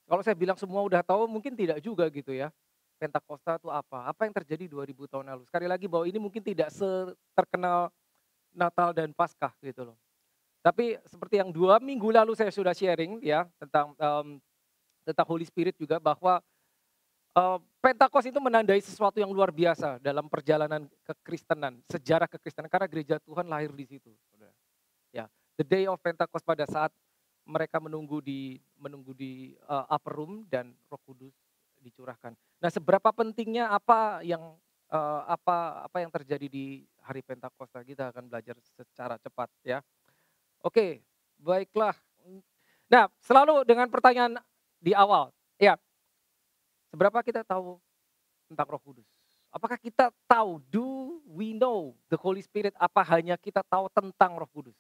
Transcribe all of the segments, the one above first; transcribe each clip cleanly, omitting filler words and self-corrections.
Kalau saya bilang semua udah tahu mungkin tidak juga gitu ya. Pentakosta itu apa? Apa yang terjadi 2000 tahun lalu? Sekali lagi bahwa ini mungkin tidak terkenal Natal dan Paskah gitu loh. Tapi seperti yang 2 minggu lalu saya sudah sharing ya tentang Holy Spirit juga bahwa, Pentakosta itu menandai sesuatu yang luar biasa dalam perjalanan kekristenan, sejarah kekristenan karena gereja Tuhan lahir di situ, saudara. Ya, the day of Pentecost pada saat mereka menunggu di upper room dan Roh Kudus dicurahkan. Nah, seberapa pentingnya apa yang terjadi di hari Pentakosta, kita akan belajar secara cepat ya. Oke, baiklah. Nah, selalu dengan pertanyaan di awal, ya, seberapa kita tahu tentang Roh Kudus? Apakah kita tahu, do we know the Holy Spirit? Apa hanya kita tahu tentang Roh Kudus?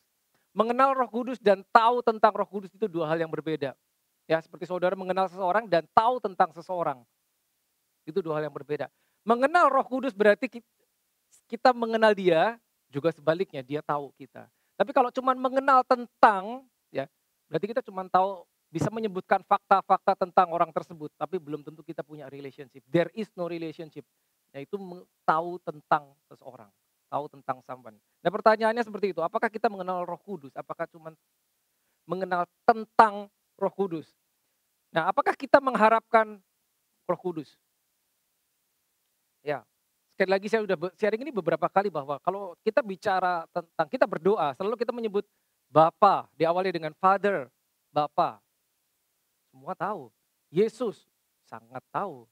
Mengenal Roh Kudus dan tahu tentang Roh Kudus itu dua hal yang berbeda. Ya, seperti saudara mengenal seseorang dan tahu tentang seseorang, itu dua hal yang berbeda. Mengenal Roh Kudus berarti kita mengenal dia, juga sebaliknya dia tahu kita. Tapi kalau cuma mengenal tentang, ya, berarti kita cuma tahu bisa menyebutkan fakta-fakta tentang orang tersebut, tapi belum tentu kita punya relationship. There is no relationship, yaitu tahu tentang seseorang, tahu tentang someone. Nah, pertanyaannya seperti itu, apakah kita mengenal Roh Kudus? Apakah cuma mengenal tentang Roh Kudus? Nah, apakah kita mengharapkan Roh Kudus? Ya, sekali lagi saya udah sharing ini beberapa kali bahwa kalau kita bicara tentang kita berdoa, selalu kita menyebut Bapa, diawali dengan Father, Bapa, semua tahu. Yesus, sangat tahu.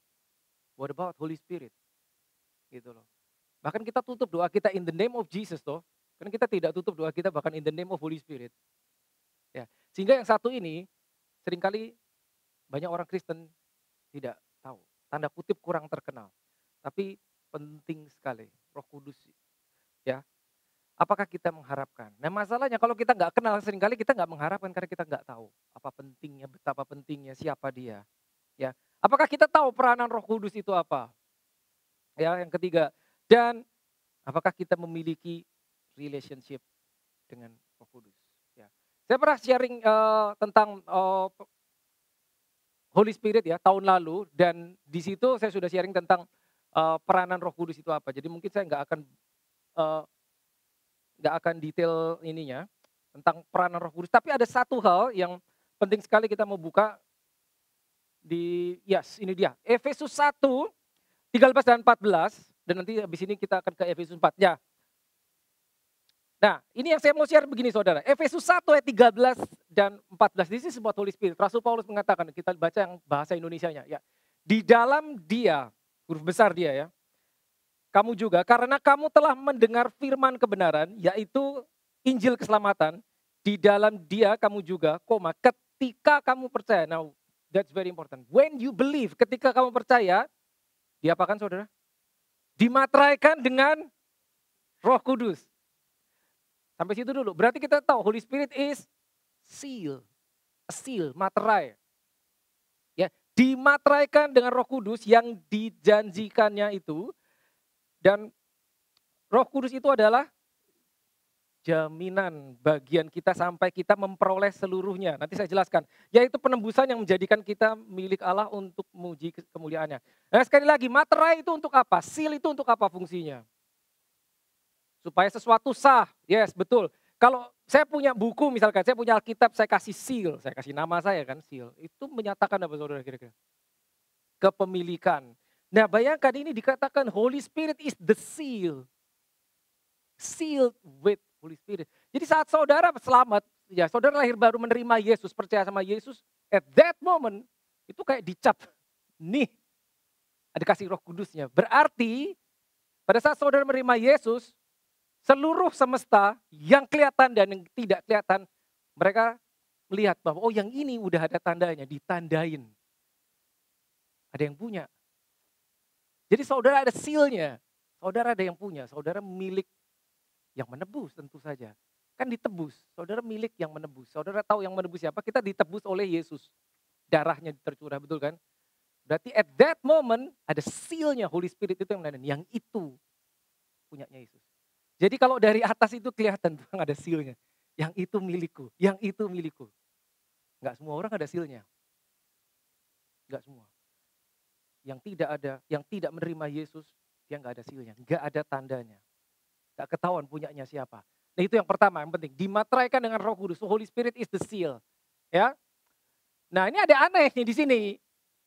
What about Holy Spirit? Gitu loh. Bahkan kita tutup doa kita in the name of Jesus toh. Kan kita tidak tutup doa kita bahkan in the name of Holy Spirit. Ya. Sehingga yang satu ini seringkali banyak orang Kristen tidak tahu. Tanda kutip kurang terkenal. Tapi penting sekali. Roh Kudus ya. Apakah kita mengharapkan? Nah, masalahnya kalau kita nggak kenal seringkali kita nggak mengharapkan karena kita nggak tahu apa pentingnya, betapa pentingnya, siapa dia, ya. Apakah kita tahu peranan Roh Kudus itu apa? Ya, yang ketiga. Dan apakah kita memiliki relationship dengan Roh Kudus? Ya. Saya pernah sharing, tentang, Holy Spirit ya tahun lalu dan di situ saya sudah sharing tentang, peranan Roh Kudus itu apa. Jadi mungkin saya eee, nggak akan detail ininya, tentang peranan Roh Kudus. Tapi ada satu hal yang penting sekali kita mau buka ini dia, Efesus 1, 13 dan 14 dan nanti habis ini kita akan ke Efesus 4. Ya. Nah, ini yang saya mau share begini saudara, Efesus 1 ayat 13 dan 14, ini sebuah Holy Spirit. Rasul Paulus mengatakan, kita baca yang bahasa Indonesianya ya. Di dalam dia, huruf besar dia ya, kamu juga karena kamu telah mendengar firman kebenaran, yaitu Injil keselamatan, di dalam dia kamu juga, ketika kamu percaya. Now, that's very important. When you believe, ketika kamu percaya, diapakan saudara? Dimateraikan dengan Roh Kudus. Sampai situ dulu. Berarti kita tahu Holy Spirit is seal, materai. Ya, dimateraikan dengan Roh Kudus yang dijanjikannya itu, dan Roh Kudus itu adalah jaminan bagian kita sampai kita memperoleh seluruhnya. Nanti saya jelaskan. Yaitu penembusan yang menjadikan kita milik Allah untuk memuji kemuliaannya. Nah, sekali lagi, materai itu untuk apa? Seal itu untuk apa fungsinya? Supaya sesuatu sah. Yes, betul. Kalau saya punya buku misalkan, saya punya Alkitab, saya kasih seal, saya kasih nama saya kan seal. Itu menyatakan apa saudara kira-kira? Kepemilikan. Nah, bayangkan ini dikatakan Holy Spirit is the seal. Sealed with Holy Spirit. Jadi saat saudara selamat, ya saudara lahir baru menerima Yesus, percaya sama Yesus, at that moment itu kayak dicap, nih ada kasih Roh Kudusnya. Berarti pada saat saudara menerima Yesus, seluruh semesta yang kelihatan dan yang tidak kelihatan, mereka melihat bahwa oh yang ini udah ada tandanya, ditandain. Ada yang punya. Jadi saudara ada sealnya, saudara ada yang punya, saudara milik yang menebus tentu saja. Kan ditebus, saudara milik yang menebus. Saudara tahu yang menebus siapa? Kita ditebus oleh Yesus. Darahnya tercurah, betul kan? Berarti at that moment ada sealnya Holy Spirit itu yang menandakan. Yang itu punyanya Yesus. Jadi kalau dari atas itu kelihatan tuh ada sealnya. Yang itu milikku, yang itu milikku. Enggak semua orang ada sealnya. Enggak semua. Yang tidak menerima Yesus, dia enggak ada sealnya, enggak ada tandanya. Enggak ketahuan punyanya siapa. Nah itu yang pertama, yang penting. Dimateraikan dengan Roh Kudus. Holy Spirit is the seal. Ya. Nah ini ada aneh nih di sini.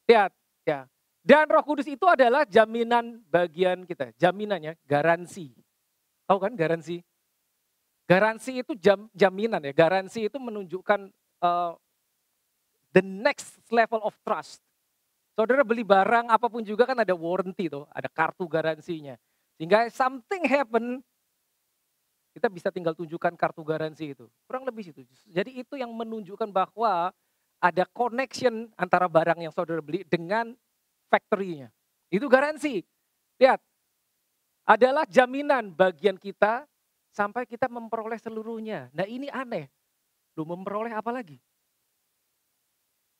Lihat. Ya. Dan Roh Kudus itu adalah jaminan bagian kita. Jaminannya, garansi. Tahu kan garansi? Garansi itu jaminan ya. Garansi itu menunjukkan the next level of trust. Saudara beli barang apapun juga kan ada warranty tuh, ada kartu garansinya. Sehingga something happen, kita bisa tinggal tunjukkan kartu garansi itu. Kurang lebih situ. Jadi itu yang menunjukkan bahwa ada connection antara barang yang saudara beli dengan factory-nya. Itu garansi. Lihat, adalah jaminan bagian kita sampai kita memperoleh seluruhnya. Nah ini aneh. Lu memperoleh apa lagi?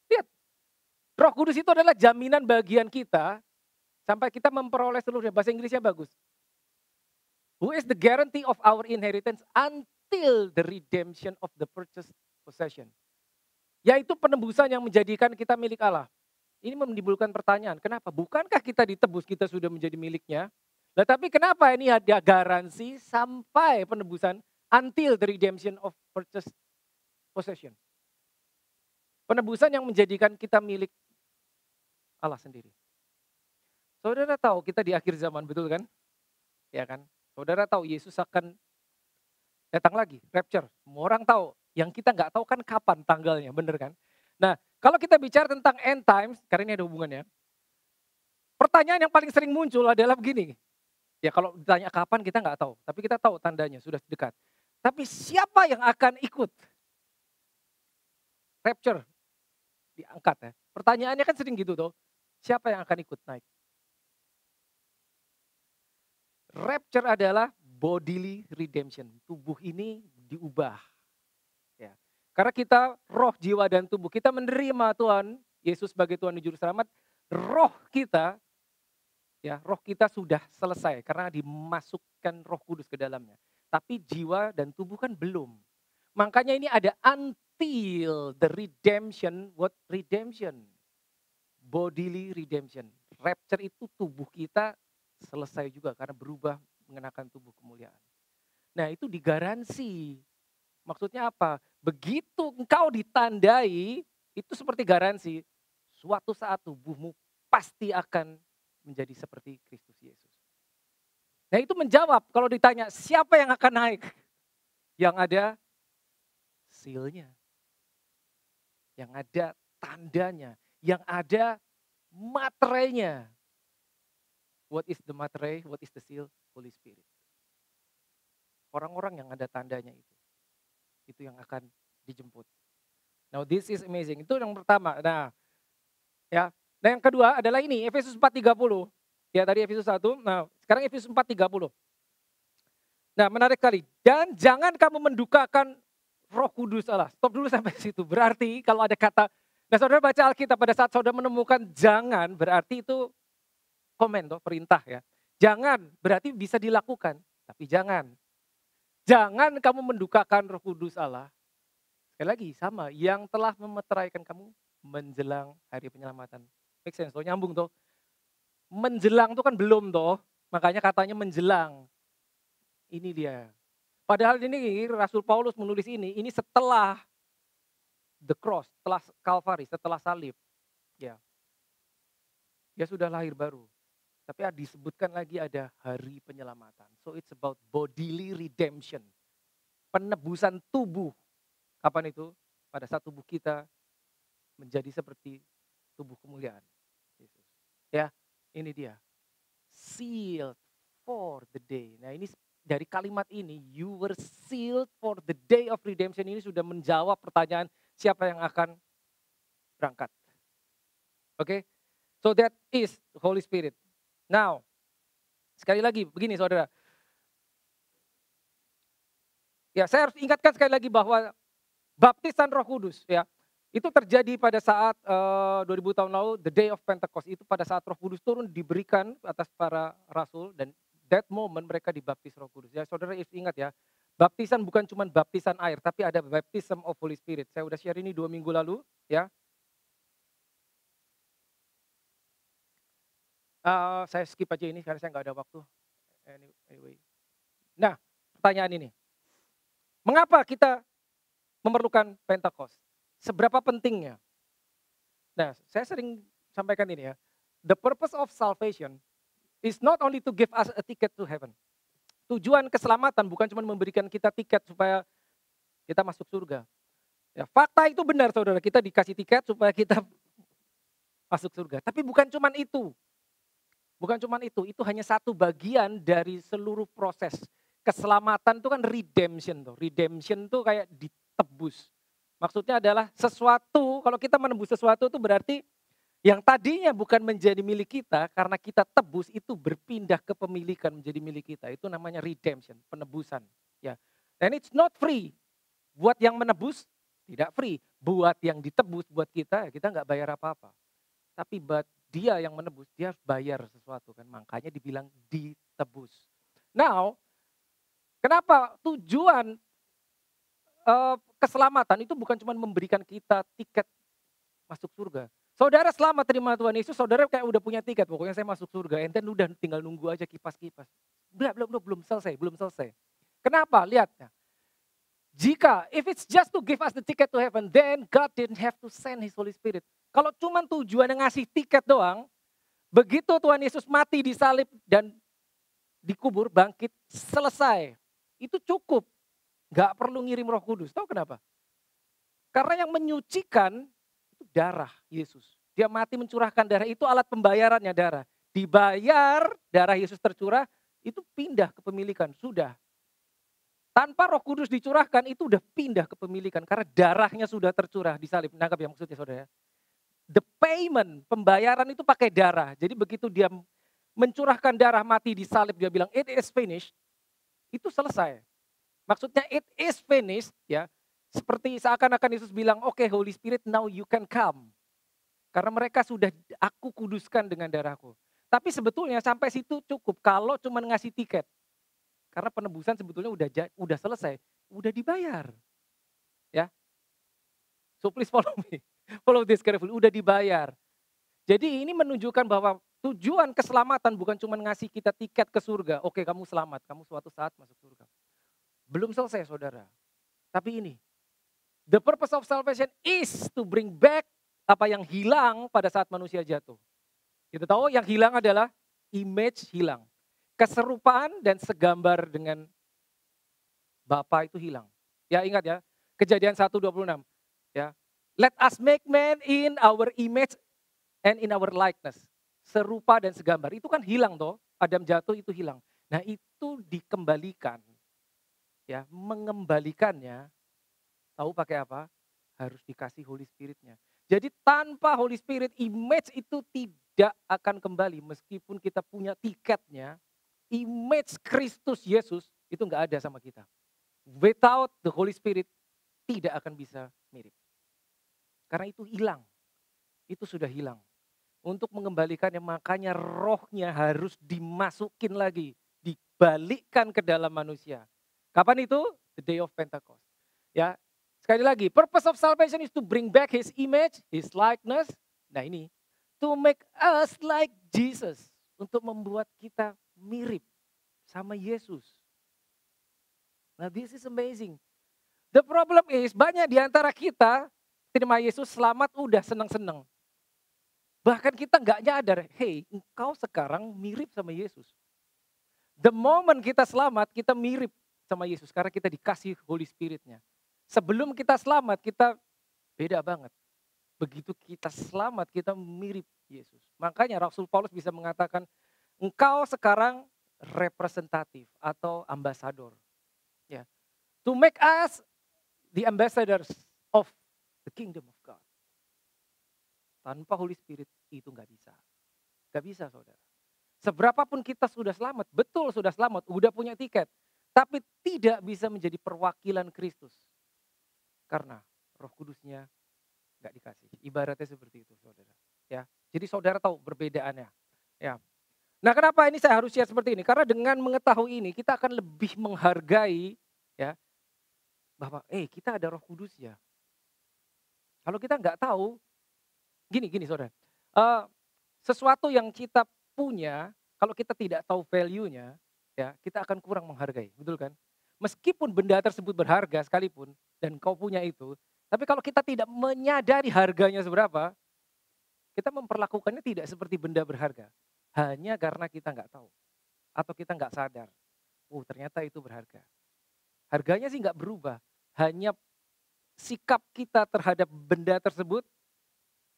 Lihat, Roh Kudus itu adalah jaminan bagian kita sampai kita memperoleh seluruhnya. Bahasa Inggrisnya bagus. Who is the guarantee of our inheritance until the redemption of the purchased possession. Yaitu penebusan yang menjadikan kita milik Allah. Ini menimbulkan pertanyaan, kenapa? Bukankah kita ditebus, kita sudah menjadi miliknya? Tetapi kenapa ini ada garansi sampai penebusan until the redemption of purchased possession. Penebusan yang menjadikan kita milik Allah sendiri. Saudara tahu kita di akhir zaman, betul kan? Ya kan? Saudara tahu Yesus akan datang lagi, rapture. Semua orang tahu. Yang kita nggak tahu kan kapan tanggalnya, bener kan? Nah, kalau kita bicara tentang end times, karena ini ada hubungannya. Pertanyaan yang paling sering muncul adalah begini. Ya kalau ditanya kapan kita nggak tahu, tapi kita tahu tandanya sudah dekat. Tapi siapa yang akan ikut? Rapture diangkat ya. Pertanyaannya kan sering gitu tuh. Siapa yang akan ikut naik? Rapture adalah bodily redemption. Tubuh ini diubah. Ya. Karena kita roh, jiwa, dan tubuh. Kita menerima Tuhan Yesus sebagai Tuhan dan Juru Selamat. Roh kita, ya roh kita sudah selesai. Karena dimasukkan Roh Kudus ke dalamnya. Tapi jiwa dan tubuh kan belum. Makanya ini ada until the redemption. What redemption? Bodily redemption. Rapture itu tubuh kita selesai juga karena berubah mengenakan tubuh kemuliaan. Nah itu digaransi. Maksudnya apa? Begitu engkau ditandai, itu seperti garansi. Suatu saat tubuhmu pasti akan menjadi seperti Kristus Yesus. Nah itu menjawab kalau ditanya siapa yang akan naik? Yang ada sealnya. Yang ada tandanya. Yang ada materainya. What is the materai? What is the seal? Holy Spirit. Orang-orang yang ada tandanya itu yang akan dijemput. Now this is amazing. Itu yang pertama. Nah, ya. Nah yang kedua adalah ini Efesus 4:30. Ya tadi Efesus 1. Nah sekarang Efesus 4:30. Nah menarik kali. Dan jangan kamu mendukakan Roh Kudus Allah. Stop dulu sampai situ. Berarti kalau ada kata, nah saudara baca Alkitab pada saat saudara menemukan jangan, berarti itu komen toh, perintah ya. Jangan, berarti bisa dilakukan. Tapi jangan. Jangan kamu mendukakan Roh Kudus Allah. Sekali lagi sama, yang telah memeteraikan kamu menjelang hari penyelamatan. Make sense toh, nyambung toh. Menjelang tuh kan belum toh. Makanya katanya menjelang. Ini dia. Padahal ini Rasul Paulus menulis ini setelah the cross, setelah Calvary, setelah salib. Ya. Dia sudah lahir baru. Tapi disebutkan lagi ada hari penyelamatan. So it's about bodily redemption. Penebusan tubuh. Kapan itu? Pada saat tubuh kita menjadi seperti tubuh kemuliaan Yesus. Ya, ini dia. Sealed for the day. Nah ini dari kalimat ini, you were sealed for the day of redemption, ini sudah menjawab pertanyaan siapa yang akan berangkat. Oke, so that is the Holy Spirit. Now, sekali lagi begini saudara. Ya saya harus ingatkan sekali lagi bahwa baptisan Roh Kudus ya, itu terjadi pada saat 2000 tahun lalu, the day of Pentecost, itu pada saat Roh Kudus turun diberikan atas para rasul dan that moment mereka dibaptis Roh Kudus. Ya saudara ingat ya, baptisan bukan cuma baptisan air, tapi ada baptism of Holy Spirit. Saya udah share ini 2 minggu lalu ya. Saya skip aja ini karena saya nggak ada waktu. Anyway. Nah, pertanyaan ini. Mengapa kita memerlukan Pentakost? Seberapa pentingnya? Nah, saya sering sampaikan ini ya. The purpose of salvation is not only to give us a ticket to heaven. Tujuan keselamatan bukan cuma memberikan kita tiket supaya kita masuk surga. Ya, fakta itu benar saudara, kita dikasih tiket supaya kita masuk surga. Tapi bukan cuma itu. Bukan cuma itu hanya satu bagian dari seluruh proses. Keselamatan itu kan redemption tuh. Redemption tuh kayak ditebus. Maksudnya adalah sesuatu, kalau kita menebus sesuatu itu berarti yang tadinya bukan menjadi milik kita karena kita tebus itu berpindah ke pemilikan menjadi milik kita. Itu namanya redemption, penebusan. Ya. Dan it's not free. Buat yang menebus tidak free. Buat yang ditebus buat kita, ya kita nggak bayar apa-apa. Tapi buat dia yang menebus, dia harus bayar sesuatu kan. Makanya dibilang ditebus. Now, kenapa tujuan keselamatan itu bukan cuma memberikan kita tiket masuk surga. Saudara selamat terima Tuhan Yesus, saudara kayak udah punya tiket, pokoknya saya masuk surga. Enten udah tinggal nunggu aja kipas-kipas. Belum selesai. Kenapa? Lihat. Jika, if it's just to give us the ticket to heaven, then God didn't have to send His Holy Spirit. Kalau cuma tujuan yang ngasih tiket doang, begitu Tuhan Yesus mati disalib dan dikubur, bangkit, selesai. Itu cukup. Gak perlu ngirim Roh Kudus. Tahu kenapa? Karena yang menyucikan itu darah Yesus. Dia mati mencurahkan darah, itu alat pembayarannya darah. Dibayar, darah Yesus tercurah, itu pindah ke pemilikan, sudah. Tanpa Roh Kudus dicurahkan itu udah pindah ke pemilikan karena darahnya sudah tercurah di salib. Nangkap ya maksudnya saudara? The payment, pembayaran itu pakai darah. Jadi begitu dia mencurahkan darah mati di salib, dia bilang it is finished, itu selesai. Maksudnya it is finished ya. Seperti seakan-akan Yesus bilang, oke, Holy Spirit now you can come. Karena mereka sudah aku kuduskan dengan darahku. Tapi sebetulnya sampai situ cukup kalau cuma ngasih tiket. Karena penebusan sebetulnya udah selesai, udah dibayar. Ya. So please follow me. Follow this carefully, udah dibayar. Jadi ini menunjukkan bahwa tujuan keselamatan bukan cuma ngasih kita tiket ke surga. Oke, kamu selamat, kamu suatu saat masuk surga. Belum selesai saudara. Tapi ini, the purpose of salvation is to bring back apa yang hilang pada saat manusia jatuh. Kita tahu yang hilang adalah image hilang. Keserupaan dan segambar dengan Bapa itu hilang. Ya ingat ya, Kejadian 1:26. Ya. Let us make man in our image and in our likeness. Serupa dan segambar. Itu kan hilang toh. Adam jatuh itu hilang. Nah itu dikembalikan. Ya, mengembalikannya, tahu pakai apa? Harus dikasih Holy Spirit-nya. Jadi tanpa Holy Spirit, image itu tidak akan kembali. Meskipun kita punya tiketnya, image Kristus Yesus itu nggak ada sama kita. Without the Holy Spirit tidak akan bisa mirip. Karena itu hilang. Itu sudah hilang. Untuk mengembalikannya makanya rohnya harus dimasukin lagi. Dibalikkan ke dalam manusia. Kapan itu? The day of Pentecost. Ya, sekali lagi, purpose of salvation is to bring back His image, His likeness. Nah ini, to make us like Jesus. Untuk membuat kita mirip sama Yesus. Nah this is amazing. The problem is banyak di antara kita terima Yesus selamat udah senang-senang. Bahkan kita nggak nyadar, hey engkau sekarang mirip sama Yesus. The moment kita selamat kita mirip sama Yesus karena kita dikasih Holy Spirit-nya. Sebelum kita selamat kita beda banget. Begitu kita selamat kita mirip Yesus. Makanya Rasul Paulus bisa mengatakan engkau sekarang representatif atau ambasador. Ya. To make us the ambassadors of the kingdom of God. Tanpa Holy Spirit itu nggak bisa. Nggak bisa saudara. Seberapapun kita sudah selamat, betul sudah selamat, udah punya tiket. Tapi tidak bisa menjadi perwakilan Kristus. Karena Roh Kudusnya nggak dikasih. Ibaratnya seperti itu saudara. Ya. Jadi saudara tahu perbedaannya. Ya. Nah kenapa ini saya harus share seperti ini? Karena dengan mengetahui ini kita akan lebih menghargai ya bahwa kita ada Roh Kudus ya. Kalau kita nggak tahu, gini saudara, sesuatu yang kita punya, kalau kita tidak tahu value-nya, ya kita akan kurang menghargai, betul kan? Meskipun benda tersebut berharga sekalipun, dan kau punya itu, tapi kalau kita tidak menyadari harganya seberapa, kita memperlakukannya tidak seperti benda berharga. Hanya karena kita nggak tahu. Atau kita nggak sadar. Oh ternyata itu berharga. Harganya sih nggak berubah. Hanya sikap kita terhadap benda tersebut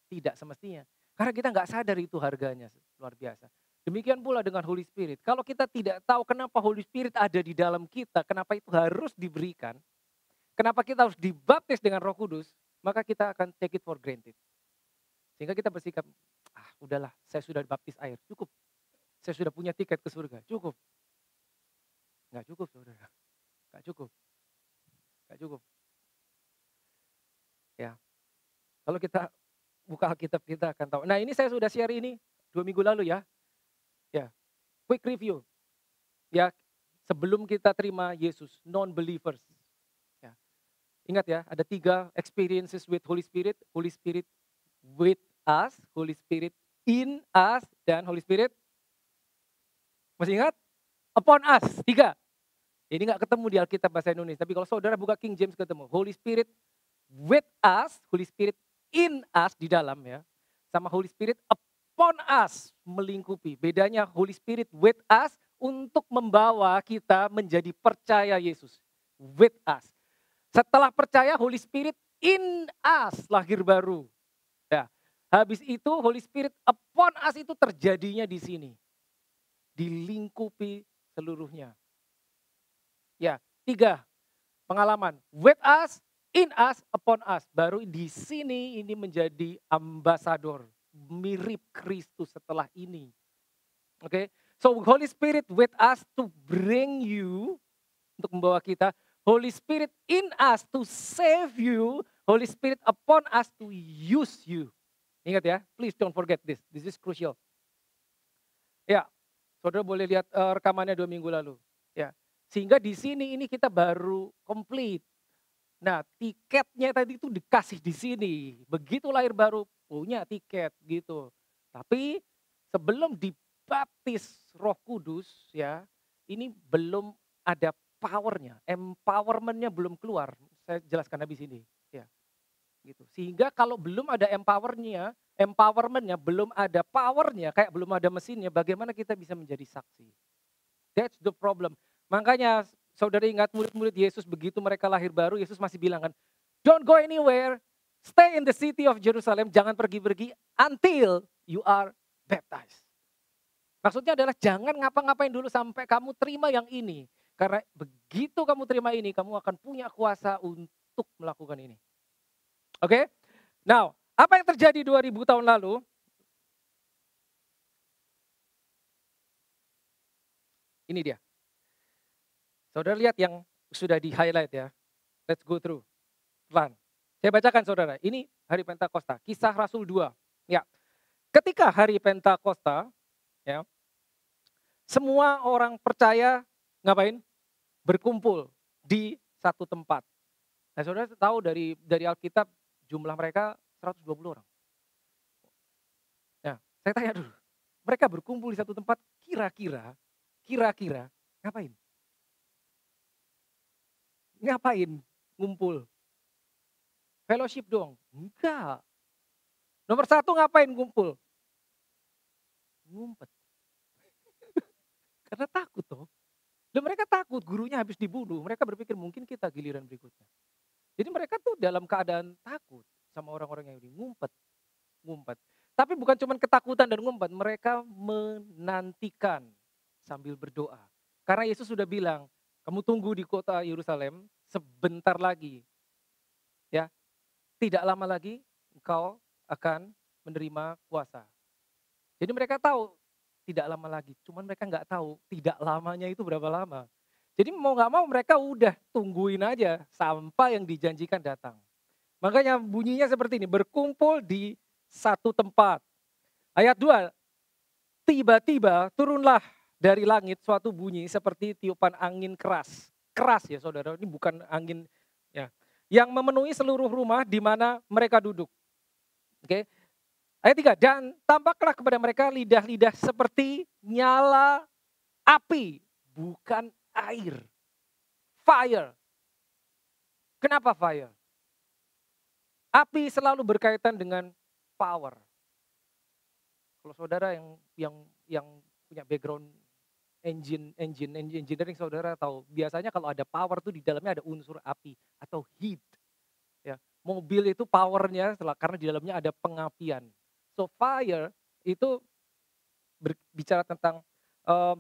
tidak semestinya. Karena kita nggak sadar itu harganya luar biasa. Demikian pula dengan Holy Spirit. Kalau kita tidak tahu kenapa Holy Spirit ada di dalam kita, kenapa itu harus diberikan, kenapa kita harus dibaptis dengan Roh Kudus, maka kita akan take it for granted. Sehingga kita bersikap, udahlah, saya sudah dibaptis air, cukup. Saya sudah punya tiket ke surga, cukup. Nggak cukup, saudara. Nggak cukup. Nggak cukup. Ya, kalau kita buka Alkitab kita akan tahu. Nah ini saya sudah share ini 2 minggu lalu ya. Ya, quick review. Ya, sebelum kita terima Yesus, non-believers. Ya. Ingat ya, ada 3 experiences with Holy Spirit with us, Holy Spirit in us, dan Holy Spirit, masih ingat? Upon us, 3. Ini nggak ketemu di Alkitab bahasa Indonesia, tapi kalau saudara buka King James ketemu. Holy Spirit with us, Holy Spirit in us, di dalam ya. Sama Holy Spirit upon us, melingkupi. Bedanya Holy Spirit with us untuk membawa kita menjadi percaya Yesus. With us. Setelah percaya, Holy Spirit in us, lahir baru. Ya. Habis itu Holy Spirit upon us itu terjadinya di sini. Dilingkupi seluruhnya. Ya, 3 pengalaman. With us, in us, upon us. Baru di sini ini menjadi ambasador. Mirip Kristus setelah ini. Oke. So Holy Spirit with us to bring you, untuk membawa kita. Holy Spirit in us to save you. Holy Spirit upon us to use you. Ingat ya, please don't forget this. This is crucial. Ya, saudara boleh lihat rekamannya 2 minggu lalu. Ya. Sehingga di sini ini kita baru komplit. Nah, tiketnya tadi itu dikasih di sini. Begitu lahir baru punya tiket gitu. Tapi sebelum dibaptis Roh Kudus ya, ini belum ada powernya, empowermentnya belum keluar. Saya jelaskan habis ini. Ya, gitu. Sehingga kalau belum ada empowermentnya, belum ada powernya, kayak belum ada mesinnya, bagaimana kita bisa menjadi saksi? That's the problem. Makanya saudara ingat murid-murid Yesus begitu mereka lahir baru, Yesus masih bilang kan, don't go anywhere, stay in the city of Jerusalem, jangan pergi-pergi until you are baptized. Maksudnya adalah jangan ngapa-ngapain dulu sampai kamu terima yang ini. Karena begitu kamu terima ini, kamu akan punya kuasa untuk melakukan ini. Oke? Now, apa yang terjadi 2000 tahun lalu? Ini dia. Saudara lihat yang sudah di highlight ya. Let's go through. Pelan. Saya bacakan saudara. Ini hari Pentakosta. Kisah Rasul 2. Ya. Ketika hari Pentakosta, ya, semua orang percaya ngapain? Berkumpul di satu tempat. Nah saudara tahu dari Alkitab jumlah mereka 120 orang. Nah saya tanya dulu. Mereka berkumpul di satu tempat kira-kira ngapain? Ngapain ngumpul? Fellowship dong? Enggak. Nomor 1 ngapain ngumpul? Ngumpet. Karena takut toh. Dan mereka takut gurunya habis dibunuh. Mereka berpikir mungkin kita giliran berikutnya. Jadi mereka tuh dalam keadaan takut sama orang-orang yang ngumpet. Tapi bukan cuma ketakutan dan ngumpet. Mereka menantikan sambil berdoa. Karena Yesus sudah bilang, kamu tunggu di kota Yerusalem sebentar lagi. Ya, tidak lama lagi engkau akan menerima kuasa. Jadi mereka tahu tidak lama lagi. Cuman mereka nggak tahu tidak lamanya itu berapa lama. Jadi mau nggak mau mereka udah tungguin aja sampai yang dijanjikan datang. Makanya bunyinya seperti ini, berkumpul di satu tempat. Ayat 2, tiba-tiba turunlah dari langit suatu bunyi seperti tiupan angin keras. Keras ya saudara, ini bukan angin ya. Yang memenuhi seluruh rumah di mana mereka duduk. Oke. Ayat 3, dan tampaklah kepada mereka lidah-lidah seperti nyala api, bukan air. Fire. Kenapa fire? Api selalu berkaitan dengan power. Kalau saudara yang punya background engineering, saudara tahu biasanya kalau ada power tuh di dalamnya ada unsur api atau heat. Ya, mobil itu powernya karena di dalamnya ada pengapian. So fire itu berbicara tentang eh,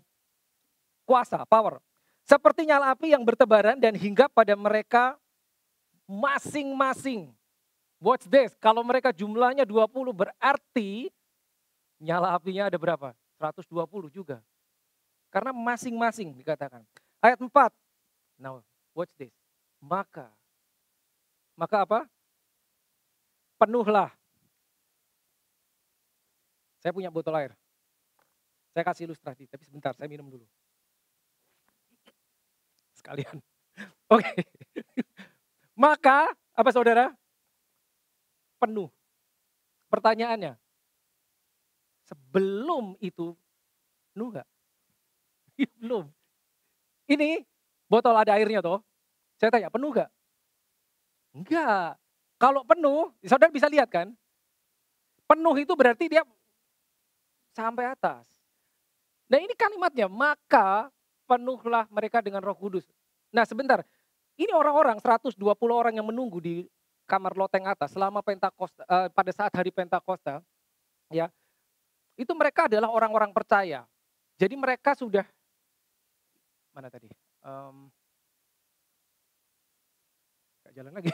kuasa, power. Seperti nyala api yang bertebaran dan hinggap pada mereka masing-masing. Watch this, kalau mereka jumlahnya 20 berarti nyala apinya ada berapa? 120 juga. Karena masing-masing dikatakan. Ayat 4. Now, watch this. Maka apa? Penuhlah. Saya punya botol air. Saya kasih ilustrasi, tapi sebentar saya minum dulu. Sekalian. Oke. Maka, apa saudara? Penuh. Pertanyaannya, sebelum itu penuh gak? Belum. Ini botol ada airnya toh. Saya tanya, penuh gak? Enggak. Kalau penuh, saudara bisa lihat kan? Penuh itu berarti dia sampai atas. Nah ini kalimatnya, maka penuhlah mereka dengan Roh Kudus. Nah sebentar, ini orang-orang 120 orang yang menunggu di kamar loteng atas selama Pentakosta, pada saat hari Pentakosta, ya, itu mereka adalah orang-orang percaya. Jadi mereka sudah, mana tadi? Gak jalan lagi.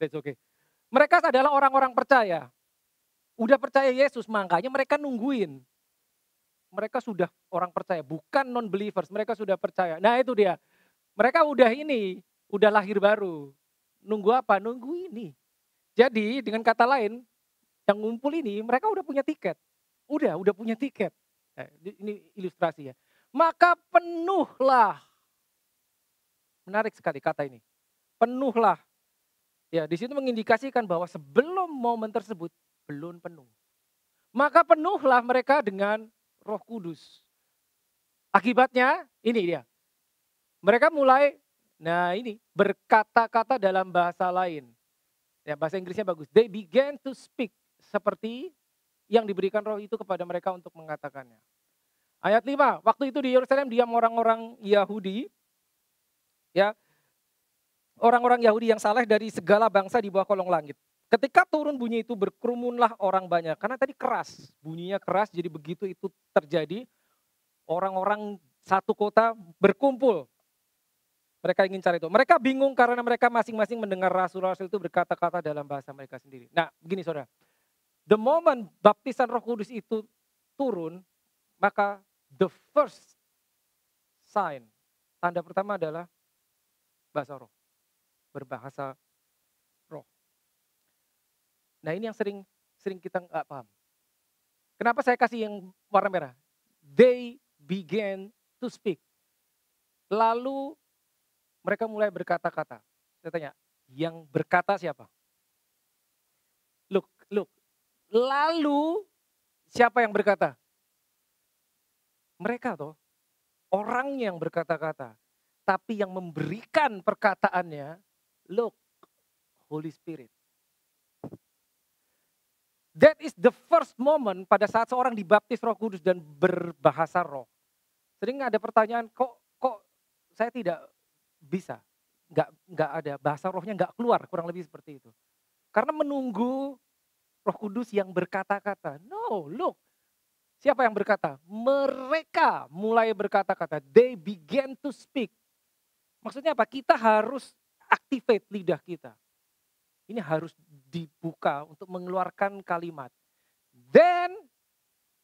That's okay. Mereka adalah orang-orang percaya. Udah percaya Yesus, makanya mereka nungguin. Mereka sudah orang percaya, bukan non-believers, mereka sudah percaya. Nah itu dia, mereka udah udah lahir baru. Nunggu apa? Nunggu ini. Jadi dengan kata lain, yang ngumpul ini mereka udah punya tiket. Udah punya tiket. Nah, ini ilustrasi ya. Maka penuhlah. Menarik sekali kata ini. Penuhlah. Ya, di situ mengindikasikan bahwa sebelum momen tersebut belum penuh. Maka penuhlah mereka dengan Roh Kudus. Akibatnya ini dia. Mereka mulai, nah ini, berkata-kata dalam bahasa lain. Ya, bahasa Inggrisnya bagus. They began to speak. Seperti yang diberikan roh itu kepada mereka untuk mengatakannya. Ayat 5, waktu itu di Yerusalem diam orang-orang Yahudi. Ya, orang-orang Yahudi yang saleh dari segala bangsa di bawah kolong langit. Ketika turun bunyi itu berkerumunlah orang banyak. Karena tadi keras, bunyinya keras, jadi begitu itu terjadi, orang-orang satu kota berkumpul. Mereka ingin cari itu. Mereka bingung karena mereka masing-masing mendengar rasul-rasul itu berkata-kata dalam bahasa mereka sendiri. Nah, begini saudara. The moment baptisan Roh Kudus itu turun, maka the first sign, tanda pertama adalah bahasa roh. Berbahasa roh. Nah, ini yang sering kita nggak paham. Kenapa saya kasih yang warna merah? They began to speak. Lalu mereka mulai berkata-kata. Saya tanya, yang berkata siapa? Look. Lalu siapa yang berkata? Mereka toh. Orang yang berkata-kata. Tapi yang memberikan perkataannya, look, Holy Spirit. That is the first moment pada saat seorang dibaptis Roh Kudus dan berbahasa roh. Sering ada pertanyaan, kok saya tidak bisa, nggak ada bahasa rohnya nggak keluar, kurang lebih seperti itu. Karena menunggu Roh Kudus yang berkata-kata. No, look, siapa yang berkata? Mereka mulai berkata-kata. They began to speak. Maksudnya apa? Kita harus activate lidah kita. Ini harus dibuka untuk mengeluarkan kalimat. Then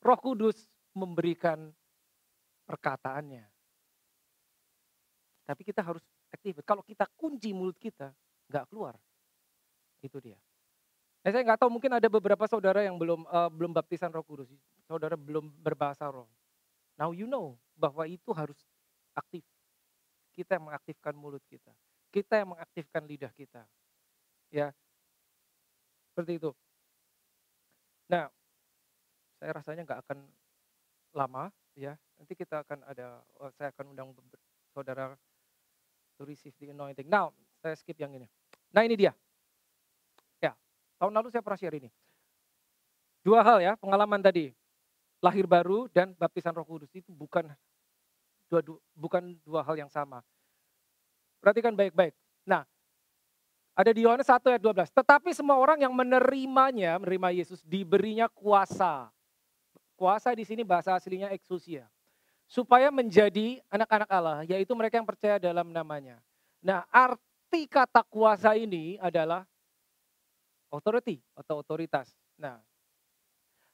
Roh Kudus memberikan perkataannya. Tapi kita harus activate. Kalau kita kunci mulut kita, nggak keluar. Itu dia. Nah, saya nggak tahu, mungkin ada beberapa saudara yang belum baptisan Roh Kudus. Saudara belum berbahasa roh. Now you know bahwa itu harus aktif. Kita yang mengaktifkan mulut kita. Kita yang mengaktifkan lidah kita. Ya, seperti itu. Saya rasanya nggak akan lama ya. Nanti kita akan saya akan undang saudara to receive the anointing. Now, saya skip yang ini. Nah ini dia. Ya, tahun lalu saya pernah share ini. Dua hal ya, pengalaman tadi. Lahir baru dan baptisan Roh Kudus itu bukan dua hal yang sama. Perhatikan baik-baik. Nah, ada di Yohanes 1 ayat 12. Tetapi semua orang yang menerima Yesus diberinya kuasa. Kuasa di sini bahasa aslinya exousia. Supaya menjadi anak-anak Allah, yaitu mereka yang percaya dalam namanya. Nah, arti kata kuasa ini adalah authority atau otoritas. Nah,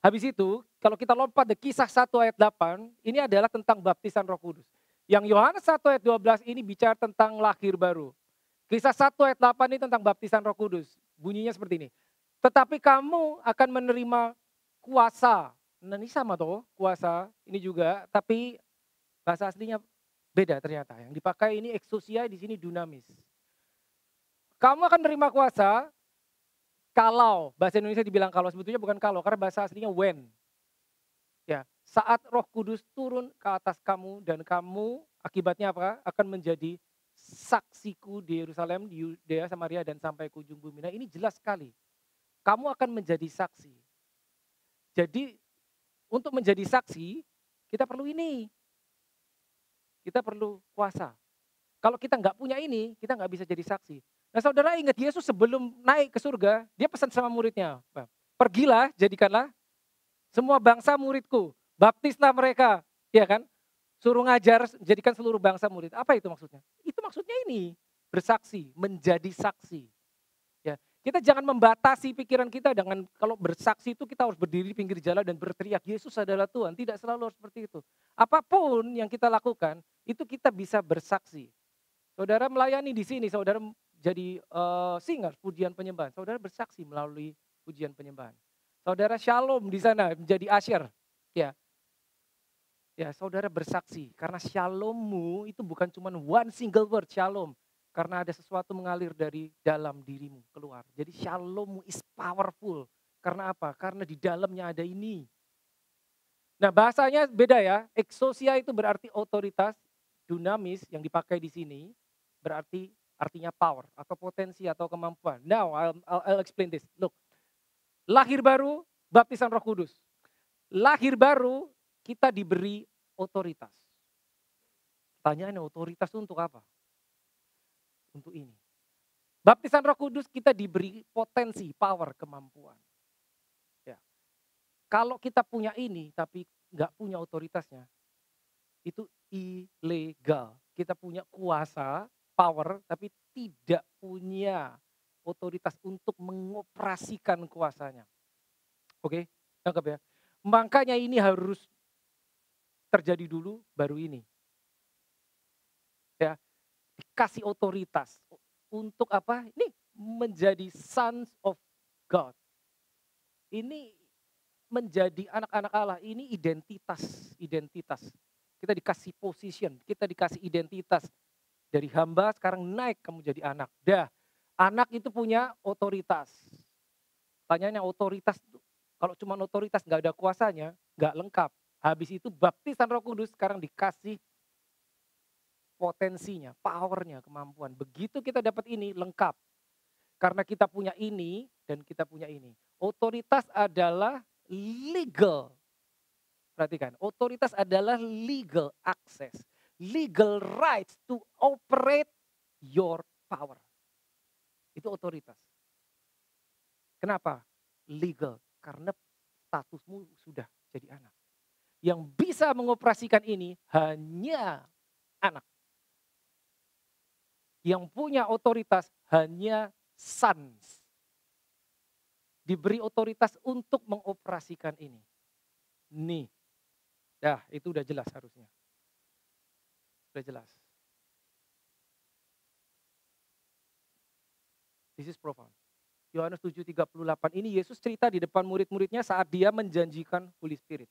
habis itu kalau kita lompat ke Kisah 1 ayat 8, ini adalah tentang baptisan Roh Kudus. Yang Yohanes 1 ayat 12 ini bicara tentang lahir baru. Kisah 1 ayat 8 ini tentang baptisan Roh Kudus. Bunyinya seperti ini. Tetapi kamu akan menerima kuasa. Nah, ini sama toh, kuasa ini juga, tapi bahasa aslinya beda ternyata. Yang dipakai ini exousia, di sini dunamis. Kamu akan menerima kuasa kalau, bahasa Indonesia dibilang kalau, sebetulnya bukan kalau, karena bahasa aslinya when. Ya, saat Roh Kudus turun ke atas kamu dan kamu akibatnya apa? Akan menjadi saksiku di Yerusalem, di Yudea, Samaria dan sampai ke ujung bumi. Nah, ini jelas sekali. Kamu akan menjadi saksi. Jadi untuk menjadi saksi kita perlu ini. Kita perlu kuasa. Kalau kita nggak punya ini, kita nggak bisa jadi saksi. Nah saudara ingat Yesus sebelum naik ke surga, dia pesan sama muridnya. Pergilah, jadikanlah semua bangsa muridku. Baptislah mereka. Ya kan? Suruh ngajar, jadikan seluruh bangsa murid. Apa itu maksudnya? Itu maksudnya ini. Bersaksi, menjadi saksi. Ya, kita jangan membatasi pikiran kita dengan kalau bersaksi itu kita harus berdiri di pinggir jalan dan berteriak Yesus adalah Tuhan. Tidak selalu harus seperti itu. Apapun yang kita lakukan, itu kita bisa bersaksi. Saudara melayani di sini, saudara jadi singer, pujian penyembahan. Saudara bersaksi melalui pujian penyembahan. Saudara shalom di sana menjadi asyir. Ya, saudara bersaksi karena shalommu itu bukan cuma one single word shalom. Karena ada sesuatu mengalir dari dalam dirimu keluar. Jadi shalommu is powerful. Karena apa? Karena di dalamnya ada ini. Nah bahasanya beda ya. Exousia itu berarti otoritas, dunamis yang dipakai di sini berarti artinya power atau potensi atau kemampuan. Now I'll explain this. Look, lahir baru, baptisan Roh Kudus. Lahir baru kita diberi otoritas. Pertanyaannya otoritas itu untuk apa? Untuk ini. Baptisan Roh Kudus kita diberi potensi, power, kemampuan. Ya. Kalau kita punya ini tapi nggak punya otoritasnya, itu ilegal. Kita punya kuasa, power, tapi tidak punya otoritas untuk mengoperasikan kuasanya. Oke, tangkap ya. Makanya ini harus terjadi dulu, baru ini. Ya, dikasih otoritas. Untuk apa? Ini menjadi sons of God. Ini menjadi anak-anak Allah. Ini identitas. Kita dikasih position, kita dikasih identitas. Dari hamba sekarang naik kamu jadi anak. Dah, anak itu punya otoritas. Tanyanya otoritas, kalau cuma otoritas nggak ada kuasanya, nggak lengkap. Habis itu baptisan Roh Kudus sekarang dikasih potensinya, powernya, kemampuan. Begitu kita dapat ini lengkap. Karena kita punya ini dan kita punya ini. Otoritas adalah legal. Perhatikan, otoritas adalah legal access. Legal rights to operate your power. Itu otoritas. Kenapa? Legal. Karena statusmu sudah jadi anak. Yang bisa mengoperasikan ini hanya anak. Yang punya otoritas hanya sons. Diberi otoritas untuk mengoperasikan ini. Nih. Dah, itu udah jelas harusnya. Udah jelas. This is profound. Yohanes 7:38 ini Yesus cerita di depan murid-muridnya saat dia menjanjikan Holy Spirit.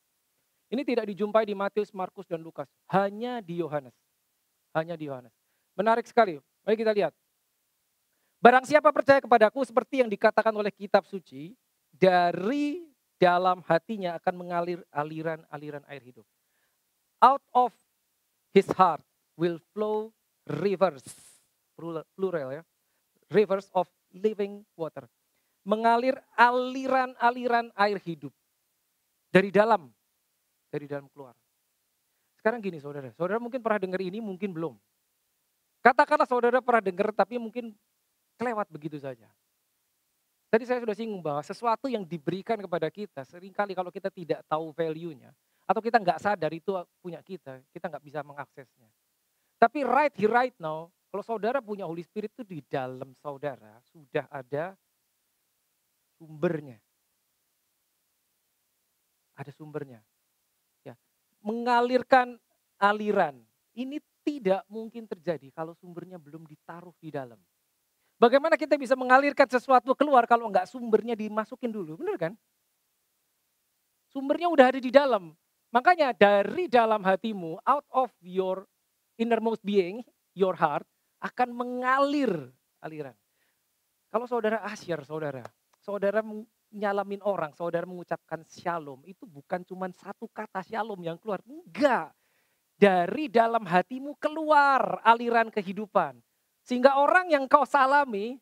Ini tidak dijumpai di Matius, Markus, dan Lukas. Hanya di Yohanes. Hanya di Yohanes. Menarik sekali. Mari kita lihat. Barang siapa percaya kepadaku seperti yang dikatakan oleh kitab suci, dari dalam hatinya akan mengalir aliran-aliran air hidup. Out of his heart will flow rivers, plural ya, rivers of living water. Mengalir aliran-aliran air hidup dari dalam keluar. Sekarang gini saudara, saudara mungkin pernah dengar ini, mungkin belum. Katakanlah saudara pernah dengar tapi mungkin kelewat begitu saja. Tadi saya sudah singgung bahwa sesuatu yang diberikan kepada kita, seringkali kalau kita tidak tahu value-nya, atau kita nggak sadar itu punya kita nggak bisa mengaksesnya. Tapi right here, right now, kalau saudara punya Holy Spirit itu di dalam saudara sudah ada sumbernya. Ada sumbernya. Ya. Mengalirkan aliran. Ini tidak mungkin terjadi kalau sumbernya belum ditaruh di dalam. Bagaimana kita bisa mengalirkan sesuatu keluar kalau enggak sumbernya dimasukin dulu, benar kan? Sumbernya udah ada di dalam. Makanya dari dalam hatimu, out of your innermost being, your heart, akan mengalir aliran. Kalau saudara asyir, saudara nyalamin orang, saudara mengucapkan shalom, itu bukan cuma satu kata shalom yang keluar. Enggak. Dari dalam hatimu keluar aliran kehidupan. Sehingga orang yang kau salami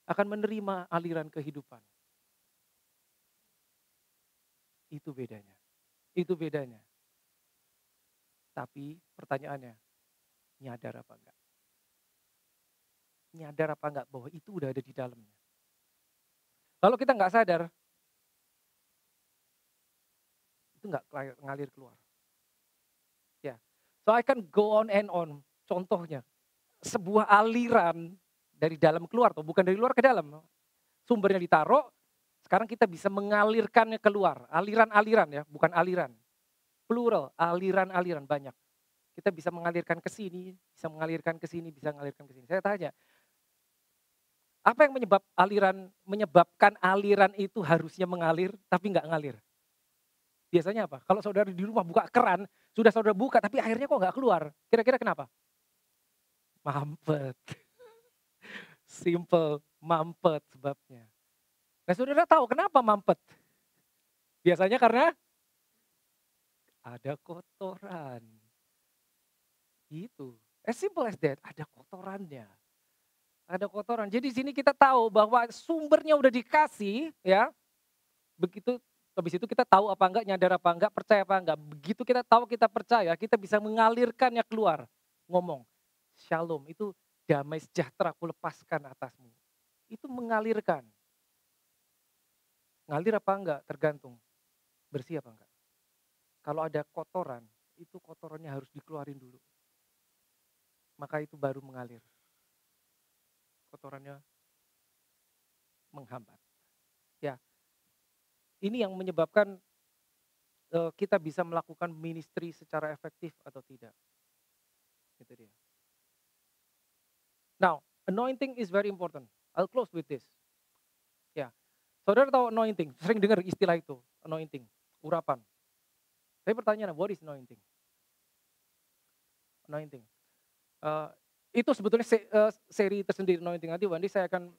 akan menerima aliran kehidupan. Itu bedanya. Itu bedanya. Tapi pertanyaannya, nyadar apa enggak? Nyadar apa enggak bahwa itu udah ada di dalamnya? Kalau kita enggak sadar, itu enggak ngalir keluar. Ya. So I can go on and on. Contohnya, sebuah aliran dari dalam keluar, tuh bukan dari luar ke dalam. Sumbernya ditaruh, sekarang kita bisa mengalirkannya keluar. Aliran-aliran ya, bukan aliran. Plural, aliran-aliran banyak. Kita bisa mengalirkan ke sini, bisa mengalirkan ke sini, bisa mengalirkan ke sini. Saya tanya, apa yang menyebabkan aliran itu harusnya mengalir tapi nggak ngalir? Biasanya apa? Kalau saudara di rumah buka keran, sudah saudara buka tapi airnya kok nggak keluar. Kira-kira kenapa? Mampet. Simple, mampet sebabnya. Nah saudara tahu kenapa mampet? Biasanya karena ada kotoran. Gitu. As simple as that, ada kotorannya. Ada kotoran. Jadi di sini kita tahu bahwa sumbernya udah dikasih ya. Begitu habis itu kita tahu apa enggak, nyadar apa enggak, percaya apa enggak. Begitu kita tahu, kita percaya, kita bisa mengalirkannya keluar. Ngomong, shalom itu damai sejahtera aku lepaskan atasmu. Itu mengalirkan. Ngalir apa enggak tergantung. Bersih apa enggak. Kalau ada kotoran, itu kotorannya harus dikeluarin dulu. Maka itu baru mengalir. Kotorannya menghambat. Ya, ini yang menyebabkan kita bisa melakukan ministry secara efektif atau tidak. Itu dia. Now, anointing is very important. I'll close with this. Ya, saudara tahu anointing? Sering dengar istilah itu, anointing, urapan. Tapi pertanyaannya, what is anointing? Anointing. Itu sebetulnya seri tersendiri anointing. Nanti saya akan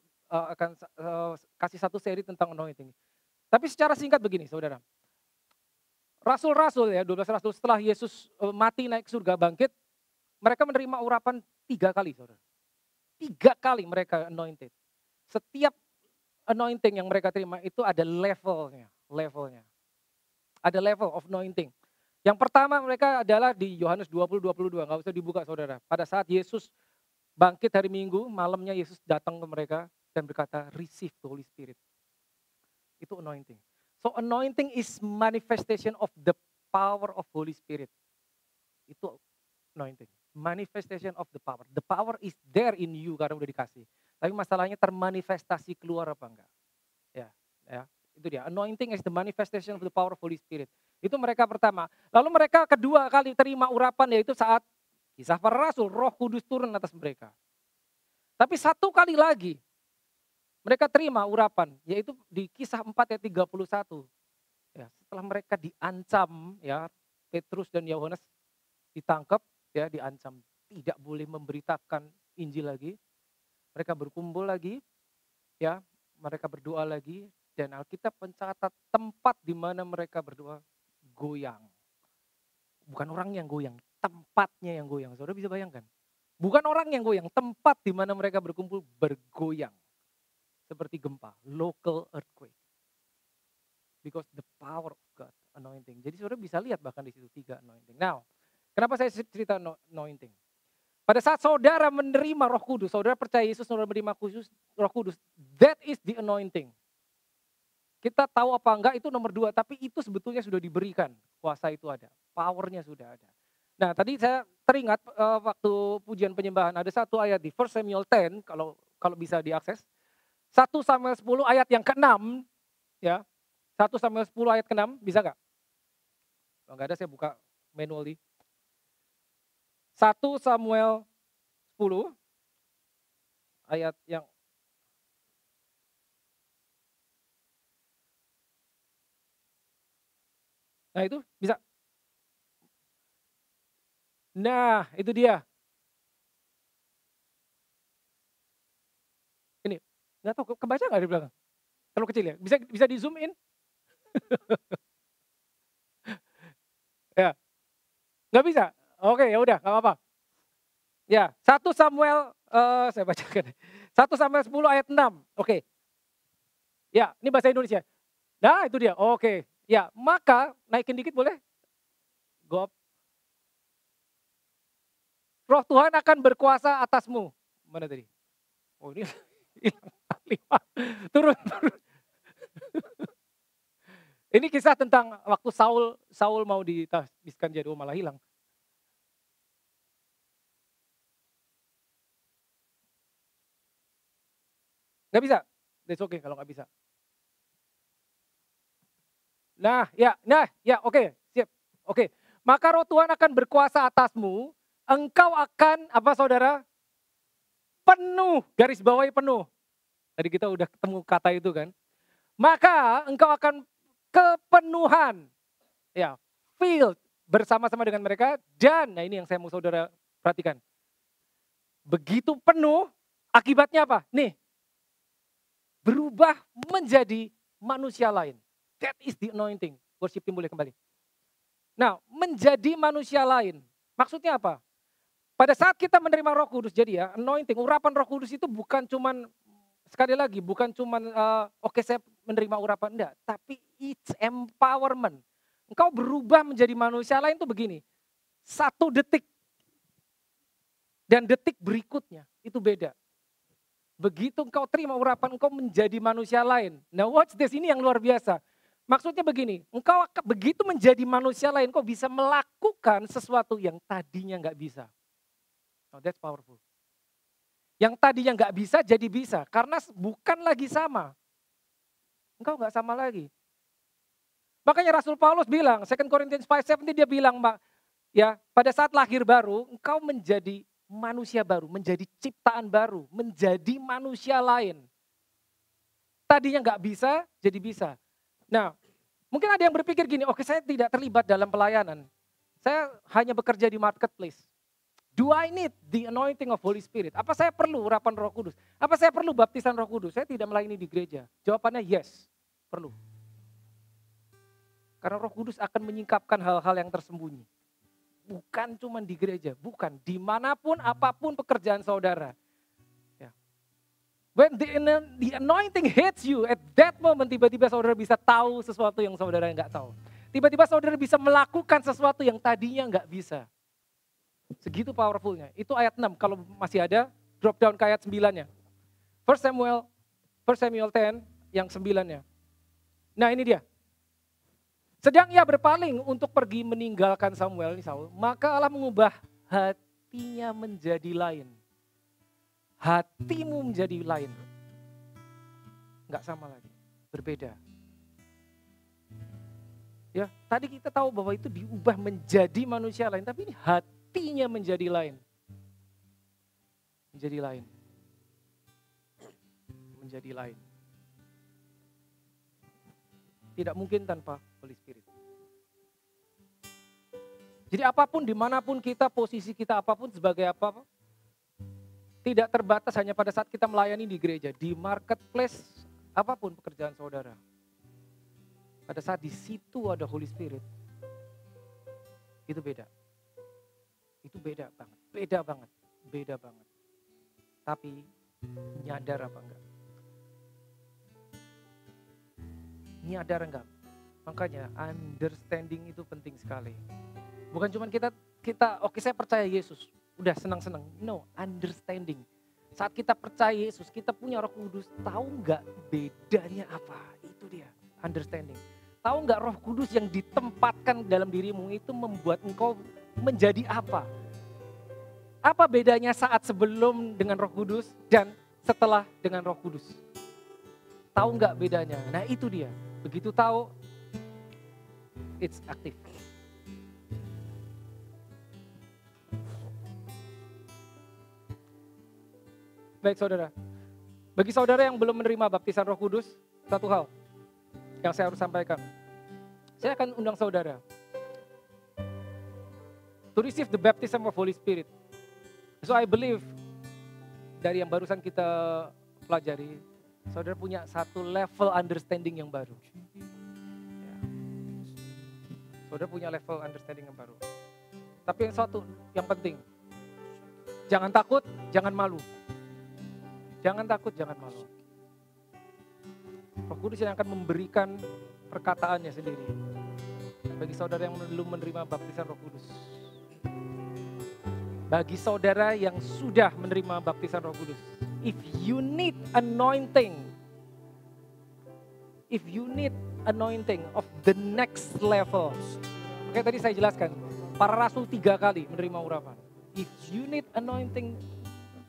kasih satu seri tentang anointing. Tapi secara singkat begini saudara. Rasul-rasul ya, 12 rasul setelah Yesus mati naik surga bangkit, mereka menerima urapan 3 kali saudara. 3 kali mereka anointed. Setiap anointing yang mereka terima itu ada levelnya. Ada level of anointing. Yang pertama mereka adalah di Yohanes 20:22, nggak usah dibuka saudara. Pada saat Yesus bangkit hari Minggu, malamnya Yesus datang ke mereka dan berkata, receive the Holy Spirit. Itu anointing. So anointing is manifestation of the power of Holy Spirit. Itu anointing. Manifestation of the power. The power is there in you karena udah dikasih. Tapi masalahnya termanifestasi keluar apa enggak. Ya, itu dia. Anointing is the manifestation of the power of Holy Spirit. Itu mereka pertama. Lalu mereka kedua kali terima urapan yaitu saat Kisah Para Rasul, Roh Kudus turun atas mereka. Tapi satu kali lagi mereka terima urapan, yaitu di Kisah 4 ayat 31. Ya, setelah mereka diancam, ya Petrus dan Yohanes ditangkap, ya diancam tidak boleh memberitakan Injil lagi. Mereka berkumpul lagi, ya mereka berdoa lagi Dan Alkitab mencatat tempat di mana mereka berdua goyang. Bukan orang yang goyang, tempatnya yang goyang. Saudara bisa bayangkan? Bukan orang yang goyang, tempat di mana mereka berkumpul bergoyang. Seperti gempa, local earthquake. Because the power of God, anointing. Jadi saudara bisa lihat bahkan di situ 3 anointing. Now, kenapa saya cerita anointing? Pada saat saudara menerima Roh Kudus, saudara percaya Yesus, saudara menerima Roh Kudus, that is the anointing. Kita tahu apa enggak itu nomor 2, tapi itu sebetulnya sudah diberikan. Kuasa itu ada, powernya sudah ada. Nah tadi saya teringat waktu pujian penyembahan ada satu ayat di 1 Samuel 10, kalau bisa diakses. 1 Samuel 10 ayat yang ke-6, ya. 1 Samuel 10 ayat ke-6, bisa nggak? Kalau nggak ada saya buka manually. 1 Samuel 10 ayat yang nah itu bisa. Nah itu dia. Ini nggak tahu kebaca nggak di belakang? Terlalu kecil ya? Bisa di zoom in? Ya, nggak bisa? Oke ya udah nggak apa-apa. Ya 1 Samuel saya bacakan. 1 Samuel 10 ayat 6. Oke. Ya ini bahasa Indonesia. Nah itu dia. Oke. Ya maka naikin dikit boleh? Go up. Roh Tuhan akan berkuasa atasmu. Mana tadi? Oh ini hilang. Turun. Ini kisah tentang waktu Saul mau ditabiskan jadi malah hilang. Nggak bisa? That's okay kalau nggak bisa. Nah, oke, siap. Oke, maka Roh Tuhan akan berkuasa atasmu, engkau akan, apa saudara? Penuh, garis bawahi penuh. Tadi kita udah ketemu kata itu kan. Maka engkau akan kepenuhan, ya, filled bersama-sama dengan mereka. Dan, nah ini yang saya mau saudara perhatikan. Begitu penuh, akibatnya apa? Nih, berubah menjadi manusia lain. That is the anointing. Worship team boleh kembali. Nah, menjadi manusia lain. Maksudnya apa? Pada saat kita menerima Roh Kudus, jadi ya, anointing, urapan Roh Kudus itu bukan cuman, sekali lagi, bukan cuman, oke saya menerima urapan, enggak. Tapi it's empowerment. Engkau berubah menjadi manusia lain itu begini. 1 detik. Dan detik berikutnya, itu beda. Begitu engkau terima urapan, engkau menjadi manusia lain. Nah watch this, ini yang luar biasa. Maksudnya begini, engkau begitu menjadi manusia lain, engkau bisa melakukan sesuatu yang tadinya nggak bisa. Oh, that's powerful. Yang tadinya nggak bisa jadi bisa, karena bukan lagi sama. Engkau nggak sama lagi. Makanya Rasul Paulus bilang, 2 Corinthians 5:17 dia bilang, ya pada saat lahir baru, engkau menjadi manusia baru, menjadi ciptaan baru, menjadi manusia lain. Tadinya nggak bisa, jadi bisa. Nah, mungkin ada yang berpikir gini, oke saya tidak terlibat dalam pelayanan. Saya hanya bekerja di marketplace. Do I need the anointing of Holy Spirit? Apa saya perlu urapan Roh Kudus? Apa saya perlu baptisan Roh Kudus? Saya tidak melayani di gereja. Jawabannya yes, perlu. Karena Roh Kudus akan menyingkapkan hal-hal yang tersembunyi. Bukan cuma di gereja, bukan. Dimanapun, apapun pekerjaan saudara. When the anointing hits you, at that moment tiba-tiba saudara bisa tahu sesuatu yang saudara nggak tahu. Tiba-tiba saudara bisa melakukan sesuatu yang tadinya nggak bisa. Segitu powerfulnya. Itu ayat 6, kalau masih ada, drop down ke ayat 9-nya. 1 Samuel 10 yang 9-nya. Nah ini dia. Sedang ia berpaling untuk pergi meninggalkan Samuel, ini Saul, maka Allah mengubah hatinya menjadi lain. Hatimu menjadi lain. Enggak sama lagi, berbeda. Ya, tadi kita tahu bahwa itu diubah menjadi manusia lain, tapi ini hatinya menjadi lain. Menjadi lain. Menjadi lain. Tidak mungkin tanpa Holy Spirit. Jadi apapun, dimanapun kita, posisi kita apapun sebagai apa, tidak terbatas hanya pada saat kita melayani di gereja, di marketplace, apapun pekerjaan saudara. pada saat di situ ada Holy Spirit, itu beda. Itu beda banget, beda banget, beda banget. Tapi nyadar apa enggak? Nyadar enggak? Makanya understanding itu penting sekali. Bukan cuma kita oke saya percaya Yesus, udah senang-senang. No, understanding. Saat kita percaya Yesus, kita punya Roh Kudus, tahu nggak bedanya apa? Itu dia, understanding. Tahu nggak Roh Kudus yang ditempatkan dalam dirimu itu membuat engkau menjadi apa? Apa bedanya saat sebelum dengan Roh Kudus dan setelah dengan Roh Kudus? Tahu nggak bedanya? Nah itu dia, begitu tahu, it's aktif. Baik saudara, bagi saudara yang belum menerima baptisan Roh Kudus, satu hal yang saya harus sampaikan. Saya akan undang saudara to receive the baptism of Holy Spirit. So I believe dari yang barusan kita pelajari, saudara punya satu level understanding yang baru. Ya. Saudara punya level understanding yang baru. Tapi yang penting, jangan takut, jangan malu. Jangan takut, jangan malu. Roh Kudus yang akan memberikan perkataannya sendiri. Bagi saudara yang belum menerima baptisan Roh Kudus. Bagi saudara yang sudah menerima baptisan Roh Kudus. If you need anointing of the next level. Oke, tadi saya jelaskan. Para rasul 3 kali menerima urapan. If you need anointing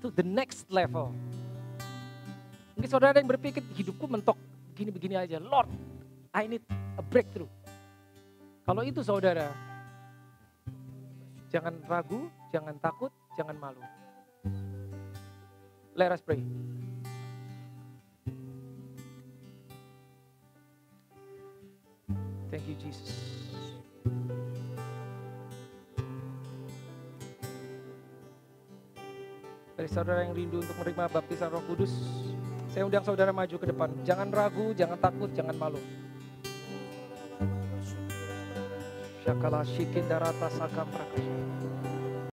to the next level. Mungkin saudara yang berpikir, hidupku mentok begini-begini aja. Lord, I need a breakthrough. Kalau itu saudara, jangan ragu, jangan takut, jangan malu. Let us pray. Thank you, Jesus. Dari saudara yang rindu untuk menerima baptisan Roh Kudus, saya undang saudara maju ke depan. Jangan ragu, jangan takut, jangan malu. Syakala shikindarata sakam prakasya.